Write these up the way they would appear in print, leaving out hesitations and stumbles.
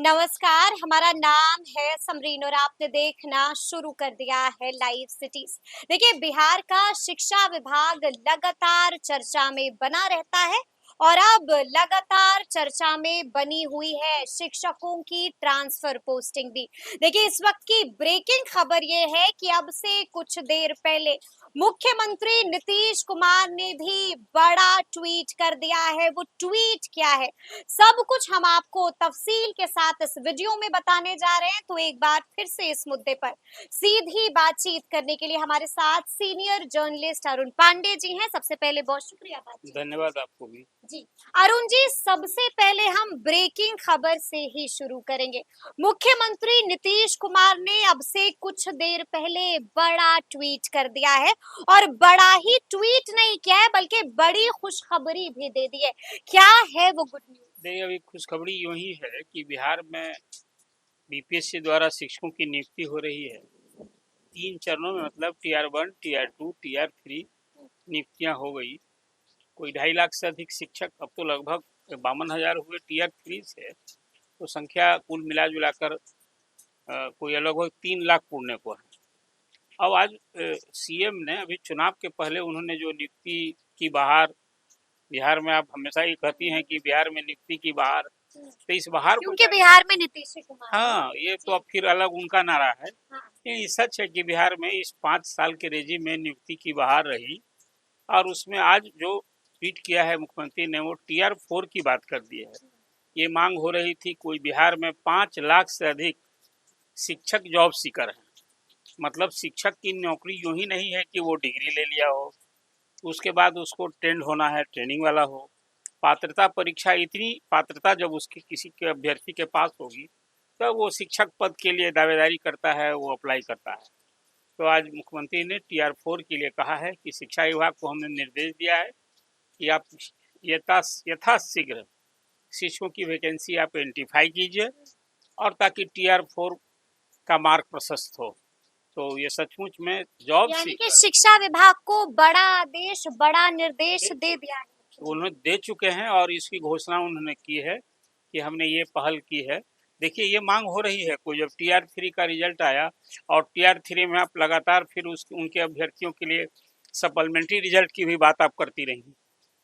नमस्कार, हमारा नाम है समरीन और आपने देखना शुरू कर दिया है लाइव सिटीज। देखिए, बिहार का शिक्षा विभाग लगातार चर्चा में बना रहता है और अब लगातार चर्चा में बनी हुई है शिक्षकों की ट्रांसफर पोस्टिंग भी। देखिए, इस वक्त की ब्रेकिंग खबर ये है कि अब से कुछ देर पहले मुख्यमंत्री नीतीश कुमार ने भी बड़ा ट्वीट कर दिया है। वो ट्वीट क्या है, सब कुछ हम आपको तफसील के साथ इस वीडियो में बताने जा रहे हैं। तो एक बार फिर से इस मुद्दे पर सीधी बातचीत करने के लिए हमारे साथ सीनियर जर्नलिस्ट अरुण पांडे जी हैं। सबसे पहले बहुत शुक्रिया बातचीत। धन्यवाद आपको भी। जी, अरुण जी, सबसे पहले हम ब्रेकिंग खबर से ही शुरू करेंगे। मुख्यमंत्री नीतीश कुमार ने अब से कुछ देर पहले बड़ा ट्वीट कर दिया है और बड़ा ही ट्वीट नहीं किया है बल्कि बड़ी खुशखबरी भी दे दी है। क्या है वो गुड न्यूज? देखिए, अभी खुशखबरी यूं ही है कि बिहार में बीपीएससी द्वारा शिक्षकों की नियुक्ति हो रही है। 3 चरणों में, मतलब टीआर 1, टीआर 2, टीआर 3 नियुक्तियां हो गई। कोई 2.5 लाख से अधिक शिक्षक, अब तो लगभग 52,000 हुए टीआर 3 से। तो संख्या कुल मिला जुलाकर कोई लगभग 3 लाख पुरने को है। अब आज सीएम ने अभी चुनाव के पहले उन्होंने जो नियुक्ति की बहार, बिहार में आप हमेशा ही कहती हैं कि बिहार में नियुक्ति की बहार, तो इस बहार को, क्योंकि बिहार में नीतीश कुमार है। हाँ, ये तो अब फिर अलग उनका नारा है। हाँ। ये सच है कि बिहार में इस 5 साल के रेजिम में नियुक्ति की बहार रही और उसमें आज जो ट्वीट किया है मुख्यमंत्री ने, वो टीआर 4 की बात कर दी है। ये मांग हो रही थी, कोई बिहार में 5 लाख से अधिक शिक्षक जॉब सीकर हैं। मतलब शिक्षक की नौकरी यूं ही नहीं है कि वो डिग्री ले लिया हो, उसके बाद उसको ट्रेंड होना है, ट्रेनिंग वाला हो। पात्रता परीक्षा, इतनी पात्रता जब उसके किसी के अभ्यर्थी के पास होगी तब वो शिक्षक पद के लिए दावेदारी करता है, वो अप्लाई करता है। तो आज मुख्यमंत्री ने टीआर 4 के लिए कहा है कि शिक्षा विभाग को हमने निर्देश दिया है कि आप यथाशीघ्र शिक्षकों की वैकेंसी आप आइडेंटिफाई कीजिए और ताकि टीआर 4 का मार्ग प्रशस्त हो। तो ये सचमुच में जॉब यानी कि शिक्षा विभाग को बड़ा आदेश, बड़ा निर्देश दे दिया है। उन्होंने दे चुके हैं और इसकी घोषणा उन्होंने की है कि हमने ये पहल की है। देखिए, ये मांग हो रही है, कोई जब टीआर 3 का रिजल्ट आया और टीआर 3 में आप लगातार फिर उनके अभ्यर्थियों के लिए सप्लीमेंट्री रिजल्ट की भी बात आप करती रही,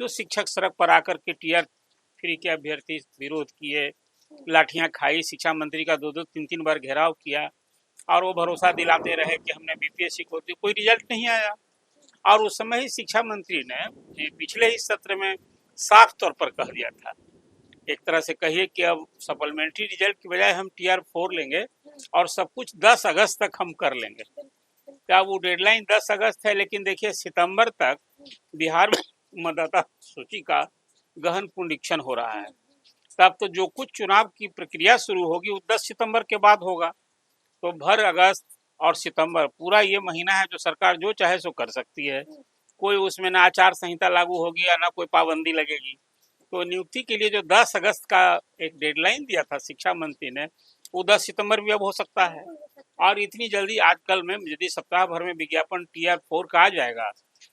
तो शिक्षक सड़क पर आकर के टीआर 3 के अभ्यर्थी विरोध किए, लाठियां खाई, शिक्षा मंत्री का 2-2, 3-3 बार घेराव किया और वो भरोसा दिलाते रहे कि हमने बीपीएससी को, कोई रिजल्ट नहीं आया। और उस समय ही शिक्षा मंत्री ने पिछले ही सत्र में साफ तौर पर कह दिया था, एक तरह से कहिए कि अब सप्लीमेंट्री रिजल्ट की बजाय हम टीआर 4 लेंगे और सब कुछ 10 अगस्त तक हम कर लेंगे। क्या वो डेडलाइन 10 अगस्त है, लेकिन देखिए सितंबर तक बिहार में मतदाता सूची का गहन पुनरीक्षण हो रहा है। तब तो जो कुछ चुनाव की प्रक्रिया शुरू होगी वो 10 सितंबर के बाद होगा। तो भर अगस्त और सितंबर, पूरा ये महीना है जो सरकार जो चाहे सो कर सकती है। कोई उसमें ना आचार संहिता लागू होगी या ना कोई पाबंदी लगेगी। तो नियुक्ति के लिए जो 10 अगस्त का एक डेडलाइन दिया था शिक्षा मंत्री ने, वो 10 सितंबर भी अब हो सकता है। और इतनी जल्दी आजकल में यदि सप्ताह भर में विज्ञापन टीआर 4 का आ जाएगा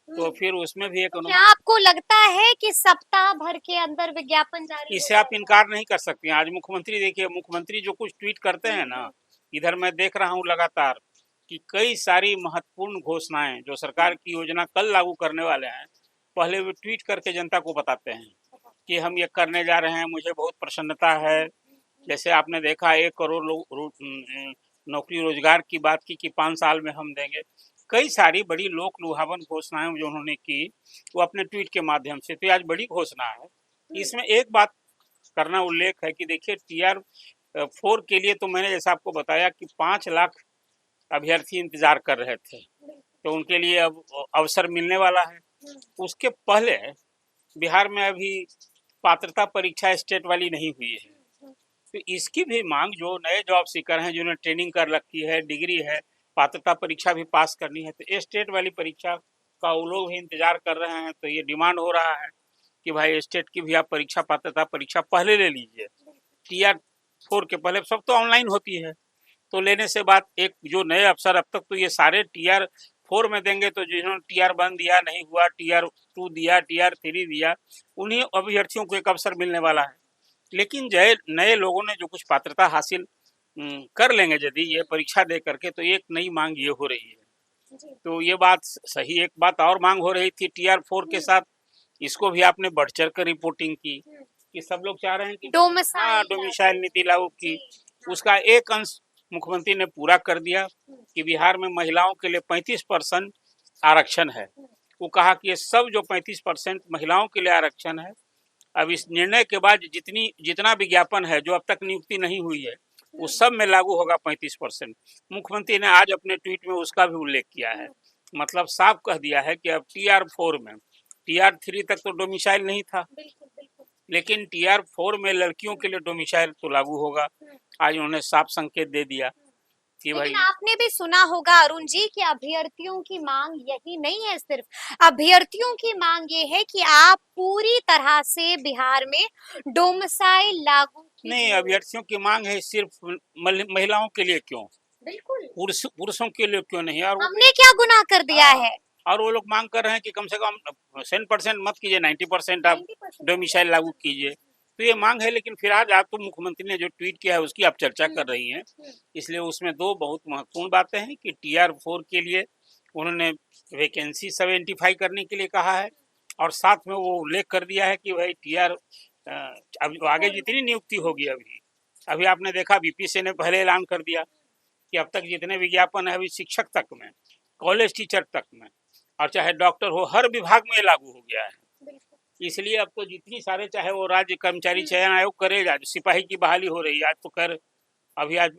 तो फिर उसमें भी एक, क्या आपको लगता है कि सप्ताह भर के अंदर विज्ञापन जारी इससे आप इनकार नहीं कर सकते हैं। आज मुख्यमंत्री, देखिए मुख्यमंत्री जो कुछ ट्वीट करते हैं ना, इधर मैं देख रहा हूँ लगातार कि कई सारी महत्वपूर्ण घोषणाएं जो सरकार की योजना कल लागू करने वाले हैं, पहले वे ट्वीट करके जनता को बताते हैं कि हम ये करने जा रहे हैं, मुझे बहुत प्रसन्नता है। जैसे आपने देखा 1 करोड़ नौकरी रोजगार की बात की कि 5 साल में हम देंगे। कई सारी बड़ी लोक लुभावन घोषणाएं जो उन्होंने की वो अपने ट्वीट के माध्यम से, तो ये आज बड़ी घोषणा है। इसमें एक बात करना उल्लेख है कि देखिए टीआर 4 के लिए तो मैंने जैसा आपको बताया कि 5 लाख अभ्यर्थी इंतजार कर रहे थे, तो उनके लिए अब अवसर मिलने वाला है। उसके पहले बिहार में अभी पात्रता परीक्षा स्टेट वाली नहीं हुई है, तो इसकी भी मांग, जो नए जॉब सीकर हैं जिन्होंने ट्रेनिंग कर रखी है, डिग्री है, पात्रता परीक्षा भी पास करनी है, तो स्टेट वाली परीक्षा का वो लोग भी इंतजार कर रहे हैं। तो ये डिमांड हो रहा है कि भाई स्टेट की भी आप परीक्षा, पात्रता परीक्षा पहले ले लीजिए। टीआर 4 के पहले सब तो ऑनलाइन होती है, तो लेने से बाद एक जो नए अफसर, अब तक तो ये सारे टीआर 4 में देंगे, तो जिन्होंने टीआर 1 दिया नहीं हुआ, टीआर 2 दिया, टीआर 3 दिया, उन्हीं अभ्यर्थियों को एक अवसर मिलने वाला है। लेकिन जय नए लोगों ने जो कुछ पात्रता हासिल कर लेंगे यदि ये परीक्षा दे करके, तो एक नई मांग ये हो रही है। जी। तो ये बात सही। एक बात और मांग हो रही थी TR4 के साथ, इसको भी आपने बढ़ चढ़ कर रिपोर्टिंग की कि सब लोग चाह रहे हैं कि हाँ, डोमिसाइल नीति लागू की। उसका एक अंश मुख्यमंत्री ने पूरा कर दिया कि बिहार में महिलाओं के लिए 35% आरक्षण है। वो कहा कि ये सब जो 35% महिलाओं के लिए आरक्षण है, अब इस निर्णय के बाद जितना विज्ञापन है जो अब तक नियुक्ति नहीं हुई है, उस सब में लागू होगा 35%। मुख्यमंत्री ने आज अपने ट्वीट में उसका भी उल्लेख किया है। मतलब साफ कह दिया है कि अब TR4 में, TR3 तक तो डोमिसाइल नहीं था, लेकिन TR4 में लड़कियों के लिए डोमिसाइल तो लागू होगा। आज उन्होंने साफ संकेत दे दिया कि भाई। लेकिन आपने भी सुना होगा अरुण जी कि अभ्यर्थियों की मांग यही नहीं है, सिर्फ अभ्यर्थियों की मांग ये है कि आप पूरी तरह से बिहार में डोमिसाइल लागू नहीं, कीजिए। अभ्यर्थियों की मांग है सिर्फ महिलाओं के लिए क्यों, बिल्कुल, पुरुषों के लिए क्यों नहीं? और हमने क्या गुनाह कर दिया हाँ, है? और वो लोग मांग कर रहे हैं कि कम से कम 100% मत कीजिए, 90% आप 90% डोमिसाइल लागू कीजिए। तो ये मांग है, लेकिन फिर आज आप तो मुख्यमंत्री ने जो ट्वीट किया है उसकी आप चर्चा कर रही हैं, इसलिए उसमें दो बहुत महत्वपूर्ण बातें हैं कि TR4 के लिए उन्होंने वैकेंसी सब आइडेंटिफाई करने के लिए कहा है, और साथ में वो उल्लेख कर दिया है कि भाई अब आगे जितनी नियुक्ति होगी, अभी आपने देखा BPSC ने पहले ऐलान कर दिया कि अब तक जितने विज्ञापन है अभी शिक्षक तक में, कॉलेज टीचर तक में, और चाहे डॉक्टर हो, हर विभाग में लागू हो गया है। इसलिए अब तो जितनी सारे, चाहे वो राज्य कर्मचारी चयन आयोग करेगा, सिपाही की बहाली हो रही है आज तो कर, आज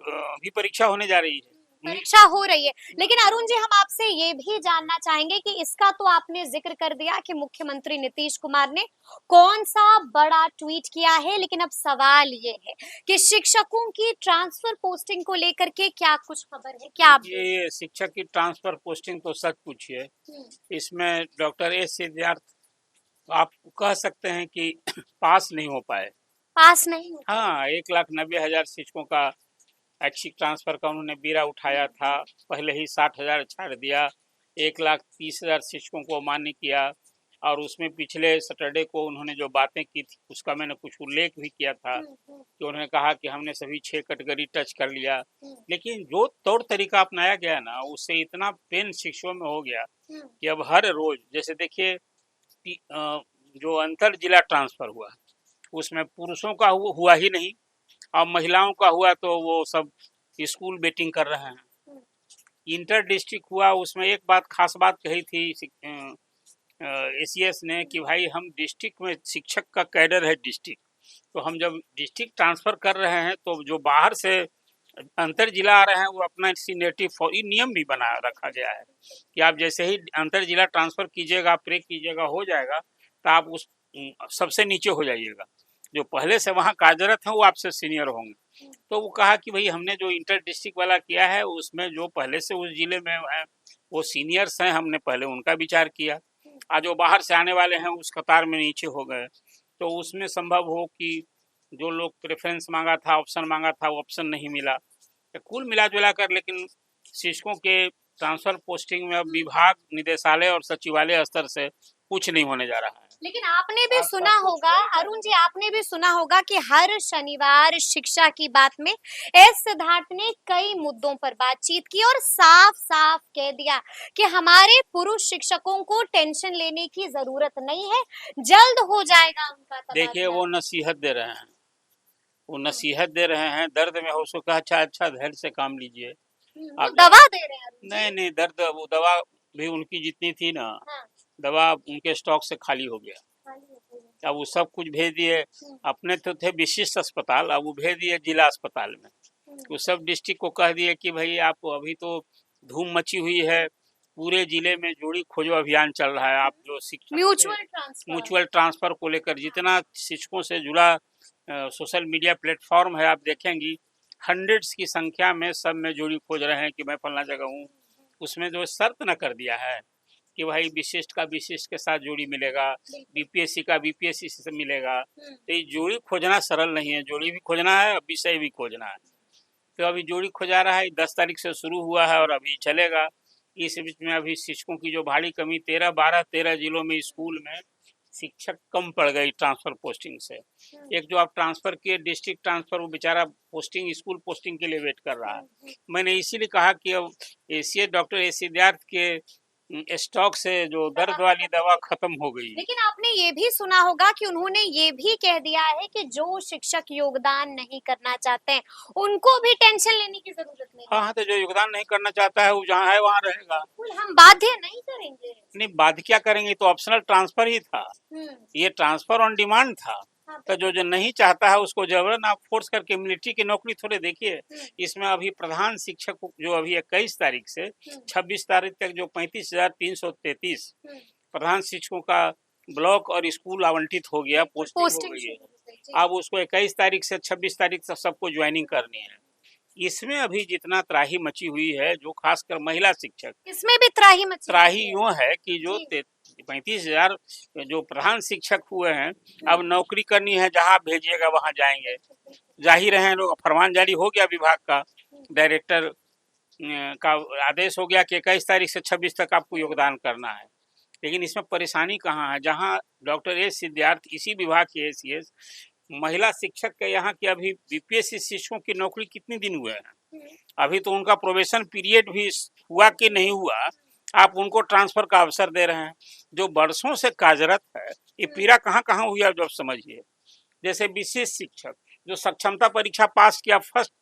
भी परीक्षा होने जा रही है। परीक्षा हो रही है। लेकिन अरुण जी, हम आपसे ये भी जानना चाहेंगे कि इसका तो आपने जिक्र कर दिया कि मुख्यमंत्री नीतीश कुमार ने कौन सा बड़ा ट्वीट किया है, लेकिन अब सवाल ये है कि शिक्षकों की ट्रांसफर पोस्टिंग को लेकर के क्या कुछ खबर है, क्या आप ये शिक्षक की ट्रांसफर पोस्टिंग तो सच पूछिए, इसमें डॉक्टर एस सिद्धार्थ आप कह सकते हैं कि पास नहीं हो पाए। पास नहीं हो? हाँ, 1,90,000 शिक्षकों का ऐच्छिक ट्रांसफर का उन्होंने बीड़ा उठाया था, पहले ही 60,000 छाड़ दिया, 1,30,000 शिक्षकों को मान्य किया, और उसमें पिछले सैटरडे को उन्होंने जो बातें की थी उसका मैंने कुछ उल्लेख भी किया था कि उन्होंने कहा कि हमने सभी 6 कैटेगरी टच कर लिया। लेकिन जो तौर तरीका अपनाया गया ना, उससे इतना पेन शिक्षकों में हो गया कि अब हर रोज, जैसे देखिए जो अंतर जिला ट्रांसफर हुआ उसमें पुरुषों का हुआ ही नहीं, और महिलाओं का हुआ तो वो सब स्कूल बेटिंग कर रहे हैं। इंटर डिस्ट्रिक्ट हुआ, उसमें एक बात खास बात कही थी ACS ने कि भाई हम डिस्ट्रिक्ट में शिक्षक का कैडर है डिस्ट्रिक्ट, तो हम जब डिस्ट्रिक्ट ट्रांसफर कर रहे हैं तो जो बाहर से अंतर जिला आ रहे हैं वो अपना सीनियरिटी नियम भी बना रखा गया है कि आप जैसे ही अंतर जिला ट्रांसफर कीजिएगा, प्रे कीजिएगा, हो जाएगा, तो आप उस सबसे नीचे हो जाइएगा, जो पहले से वहाँ कार्यरत हैं वो आपसे सीनियर होंगे। तो वो कहा कि भाई हमने जो इंटर डिस्ट्रिक्ट वाला किया है उसमें जो पहले से उस जिले में है वो सीनियर्स हैं, हमने पहले उनका विचार किया, आज जो बाहर से आने वाले हैं उस कतार में नीचे हो गए। तो उसमें संभव हो कि जो लोग प्रेफरेंस मांगा था, ऑप्शन मांगा था, वो ऑप्शन नहीं मिला। तो कुल मिला जुला कर लेकिन शिक्षकों के ट्रांसफर पोस्टिंग में अब विभाग, निदेशालय और सचिवालय स्तर से कुछ नहीं होने जा रहा है। लेकिन आपने भी सुना होगा अरुण जी, आपने भी सुना होगा कि हर शनिवार शिक्षा की बात में एस सिद्धार्थ ने कई मुद्दों पर बातचीत की और साफ साफ कह दिया कि हमारे पुरुष शिक्षकों को टेंशन लेने की जरूरत नहीं है, जल्द हो जाएगा उनका तबादला। देखिए वो नसीहत दे रहे हैं, वो नसीहत दे रहे हैं, दर्द में हो उसको कहा अच्छा धैर्य से काम लीजिए। वो दवा दे रहे हैं। नहीं नहीं, दर्द, वो दवा भी उनकी जितनी थी ना, दवा उनके स्टॉक से खाली हो गया। अब वो सब कुछ भेज दिए, अपने तो थे विशिष्ट अस्पताल, अब वो भेज दिए जिला अस्पताल में। वो सब डिस्ट्रिक्ट को कह दिए कि भाई आप, अभी तो धूम मची हुई है, पूरे जिले में जोड़ी खोजो अभियान चल रहा है। आप जो म्यूचुअल ट्रांसफर को लेकर जितना शिक्षकों से जुड़ा सोशल मीडिया प्लेटफॉर्म है, आप देखेंगी हंड्रेड्स की संख्या में सब में जोड़ी खोज रहे हैं कि मैं फलना जगह हूँ। उसमें जो शर्त न कर दिया है कि भाई विशिष्ट का विशिष्ट के साथ जोड़ी मिलेगा, BPSC का BPSC से मिलेगा, तो ये जोड़ी खोजना सरल नहीं है, जोड़ी भी खोजना है, विषय भी खोजना है। तो अभी जोड़ी खोजा रहा है, 10 तारीख से शुरू हुआ है और अभी चलेगा। इस बीच में अभी शिक्षकों की जो भारी कमी 13 जिलों में स्कूल में शिक्षक कम पड़ गई ट्रांसफर पोस्टिंग से। एक जो आप ट्रांसफर किए डिस्ट्रिक्ट ट्रांसफर, वो बेचारा पोस्टिंग स्कूल पोस्टिंग के लिए वेट कर रहा है। मैंने इसीलिए कहा कि अब एसीएस डॉक्टर एस सिद्धार्थ के स्टॉक से जो दर्द वाली दवा खत्म हो गई। लेकिन आपने ये भी सुना होगा कि उन्होंने ये भी कह दिया है कि जो शिक्षक योगदान नहीं करना चाहते हैं उनको भी टेंशन लेने की जरूरत नहीं है। हाँ, तो जो योगदान नहीं करना चाहता है वो जहाँ है वहाँ रहेगा। बिल्कुल, हम बाध्य नहीं करेंगे। नहीं, बाध्य क्या करेंगे, तो ऑप्शनल ट्रांसफर ही था, ये ट्रांसफर ऑन डिमांड था। तो जो नहीं चाहता है उसको जबरन आप फोर्स करके मिलिट्री की नौकरी थोड़े देखिए। इसमें अभी प्रधान शिक्षक जो अभी 21 तारीख से 26 तारीख तक जो 35,333 प्रधान शिक्षकों का ब्लॉक और स्कूल आवंटित हो गया, पोस्टिंग हो गई है। अब उसको 21 तारीख से 26 तारीख तक सबको ज्वाइनिंग करनी है। इसमें अभी जितना त्राही मची हुई है, जो खासकर महिला शिक्षक, इसमें भी त्राही यूं है कि जो 35,000 जो प्रधान शिक्षक हुए हैं, अब नौकरी करनी है, जहाँ भेजिएगा वहां जाएंगे। जाहिर है, लोग फरमान जारी हो गया विभाग का, डायरेक्टर का आदेश हो गया कि 21 तारीख से 26 तक आपको योगदान करना है। लेकिन इसमें परेशानी कहाँ है, जहाँ डॉक्टर एस सिद्धार्थ इसी विभाग के एसीएस महिला शिक्षक के यहाँ की अभी बीपीएससी शिक्षकों की नौकरी कितने दिन हुए हैं, अभी तो उनका प्रोबेशन पीरियड भी हुआ कि नहीं हुआ, आप उनको ट्रांसफर का अवसर दे रहे हैं। जो बरसों से कार्यरत है, ये पीड़ा कहाँ कहाँ हुई है, जब समझिए। जैसे विशेष शिक्षक जो सक्षमता परीक्षा पास किया फर्स्ट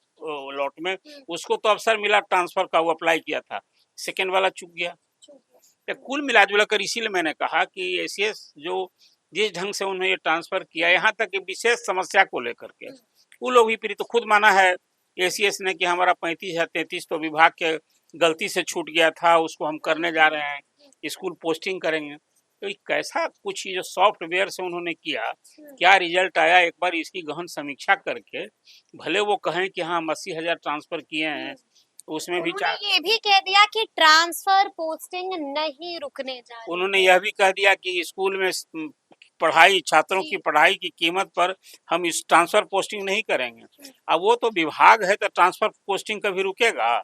लॉट में, उसको तो अवसर मिला ट्रांसफर का, वो अप्लाई किया था, सेकेंड वाला चूक गया। कुल मिला कर इसीलिए मैंने कहा कि एसीएस जो जिस ढंग से उन्होंने ये ट्रांसफर किया, यहाँ तक कि विशेष समस्या को लेकर के वो लोग भी पीड़ित, तो खुद माना है एसीएस ने कि हमारा 35,033 तो विभाग के गलती से छूट गया था, उसको हम करने जा रहे हैं, स्कूल पोस्टिंग करेंगे। तो कैसा कुछ जो सॉफ्टवेयर से उन्होंने किया, क्या रिजल्ट आया, एक बार इसकी गहन समीक्षा करके भले वो कहें कि हाँ 80,000 ट्रांसफर किए हैं, उसमें भी ये भी कह दिया कि ट्रांसफर पोस्टिंग नहीं रुकने जा रही। उन्होंने यह भी कह दिया कि स्कूल में पढ़ाई, छात्रों की पढ़ाई की कीमत पर हम इस ट्रांसफर पोस्टिंग नहीं करेंगे। अब वो तो विभाग है, तो ट्रांसफर पोस्टिंग कभी रुकेगा?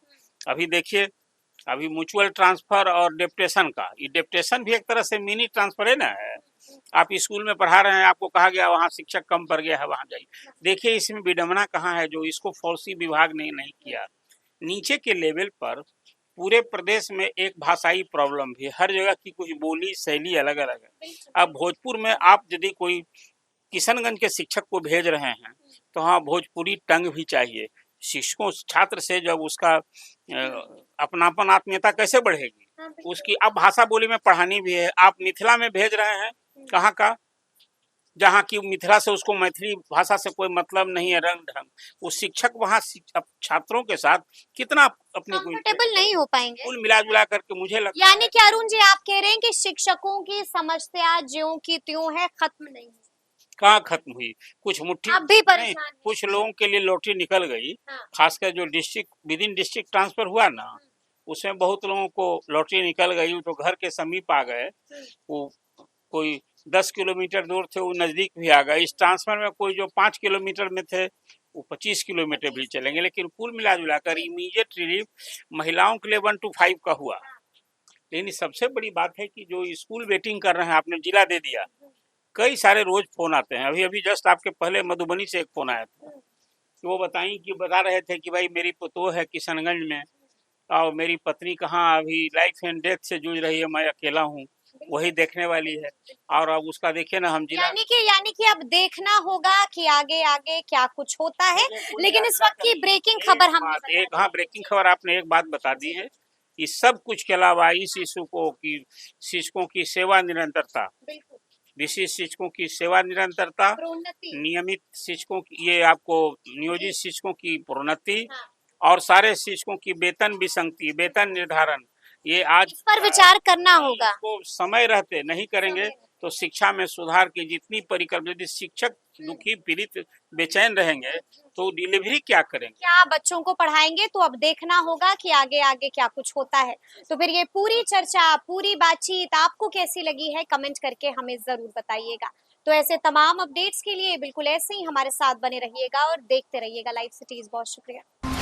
अभी देखिए, अभी म्यूचुअल ट्रांसफर और डेप्टेशन का, ये डेप्टेशन भी एक तरह से मिनी ट्रांसफर है ना। है आप स्कूल में पढ़ा रहे हैं, आपको कहा गया वहाँ शिक्षक कम पड़ गया है, वहाँ जाइए। देखिए इसमें विडम्बना कहाँ है, जो इसको फोर्सी विभाग ने नहीं किया। नीचे के लेवल पर पूरे प्रदेश में एक भाषाई प्रॉब्लम भी है, हर जगह की कुछ बोली शैली अलग अलग है। अब भोजपुर में आप यदि कोई किशनगंज के शिक्षक को भेज रहे हैं, तो हाँ भोजपुरी टंग भी चाहिए। शिक्षकों छात्र से जब उसका अपनापन आत्मीयता कैसे बढ़ेगी, उसकी अब भाषा बोली में पढ़ानी भी है। आप मिथिला में भेज रहे हैं, कहाँ का, जहाँ की मिथिला से उसको मैथिली भाषा से कोई मतलब नहीं है, रंग ढंग, वो शिक्षक वहाँ छात्रों के साथ कितना अपने कंफर्टेबल नहीं हो पाएंगे। कुल मिला जुला करके मुझे लगता यानी कि अरुण जी आप कह रहे हैं कि शिक्षकों की समस्या ज्यों की त्यों है, खत्म नहीं, कहाँ खत्म हुई, कुछ मुट्ठी अब भी परेशान, कुछ लोगों के लिए लॉटरी निकल गई। खासकर जो district with in district transfer हुआ ना, उसमें बहुत लोगों को लॉटरी निकल गई, तो घर के समीप आ गए, वो कोई 10 किलोमीटर दूर थे, वो नजदीक भी आ गए। इस ट्रांसफर में कोई जो 5 किलोमीटर में थे, वो 25 किलोमीटर भी चलेंगे। लेकिन कुल मिला जुलाकर इमीडिएट रिलीफ महिलाओं के लिए 1 to 5 का हुआ। लेकिन सबसे बड़ी बात है कि जो स्कूल वेटिंग कर रहे हैं, आपने जिला दे दिया, कई सारे रोज फोन आते हैं। अभी अभी जस्ट आपके पहले मधुबनी से एक फोन आया था, कि वो बता रहे थे कि भाई मेरी पुतोह है किशनगंज में, और मेरी पत्नी कहाँ अभी लाइफ एंड डेथ से जूझ रही है, मैं अकेला हूँ, वही देखने वाली है। और अब उसका देखिए ना, हम जिला यानी कि अब देखना होगा कि आगे आगे क्या कुछ होता है। लेकिन इस वक्त की ब्रेकिंग खबर हम हाँ ब्रेकिंग खबर आपने एक बात बता दी है, इस सब कुछ के अलावा इस शिशुओं की शिक्षकों की सेवा निरंतरता, विशेष शिक्षकों की सेवा निरंतरता, नियमित शिक्षकों की, ये आपको नियोजित शिक्षकों की प्रोन्नति, और सारे शिक्षकों की वेतन विसंगति, वेतन निर्धारण, ये आज इस पर विचार करना होगा। इसको समय रहते नहीं करेंगे तो शिक्षा में सुधार की जितनी परिकल्पना, यदि शिक्षक दुखी पीड़ित बेचैन रहेंगे तो डिलीवरी क्या करेंगे, क्या बच्चों को पढ़ाएंगे? तो अब देखना होगा कि आगे आगे क्या कुछ होता है। तो फिर ये पूरी चर्चा, पूरी बातचीत आपको कैसी लगी है, कमेंट करके हमें जरूर बताइएगा। तो ऐसे तमाम अपडेट्स के लिए बिल्कुल ऐसे ही हमारे साथ बने रहिएगा और देखते रहिएगा लाइव सिटीज। बहुत शुक्रिया।